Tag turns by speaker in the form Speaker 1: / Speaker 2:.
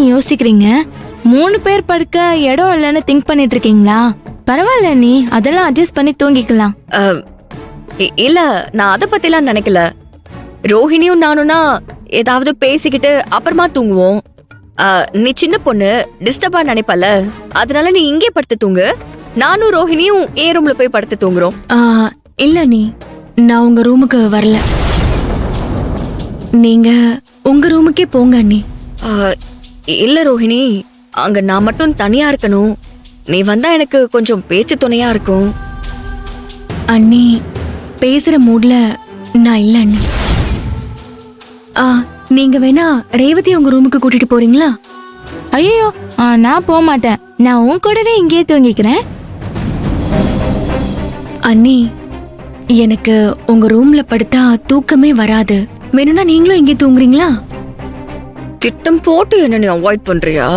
Speaker 1: நீ யோசிக்கிறீங்க? 3 பேர் படுக்க இடம் இல்லைன்னு திங்க் பண்ணிட்டு இருக்கீங்களா? பரவாயில்ல நீ, அதெல்லாம் அட்ஜஸ்ட் பண்ணி தூங்கிக்கலாம்.
Speaker 2: இல்ல, நான் அத பத்திலாம் நினைக்கல. ரோஹிணியும் நானும்னா ஏதாவது பேசிக்கிட்டு அப்புறமா தூங்குவோம். நீ சின்ன பொண்ணு, டிஸ்டர்பா நினைப்பல, அதனால நீ இங்கே படுத்து தூங்கு. நானும் ரோஹிணியும் ஏன் ரூம்ல போய் படுத்து தூங்குறோம்.
Speaker 3: இல்ல நீ, நான் உங்க ரூமுக்கு வரல. நீங்க உங்க ரூமுக்கே போங்க அண்ணி.
Speaker 2: இல்ல ரோஹிணி, அங்க நான் மட்டும் தனியா இருக்கணும். நீ வந்தா எனக்கு கொஞ்சம் பேச்சு துணையா இருக்கும்.
Speaker 3: அண்ணி, பேசுற மூட்ல நான் இல்ல அண்ணி. நீங்க வேணா ரேவதி உங்க ரூமுக்கு கூட்டிட்டு போறீங்களா?
Speaker 1: ஐயோ, நான் போக மாட்டேன். நான் உன் கூடவே இங்கேயே தூங்கிக்கிறேன்.
Speaker 3: அண்ணி, எனக்கு உங்க ரூம்ல படுத்தா தூக்கமே வராது. வேணும்னா நீங்களும் இங்கே தூங்குறீங்களா?
Speaker 2: திட்டம் போட்டு என்ன நீ அவாய்ட் பண்றியா?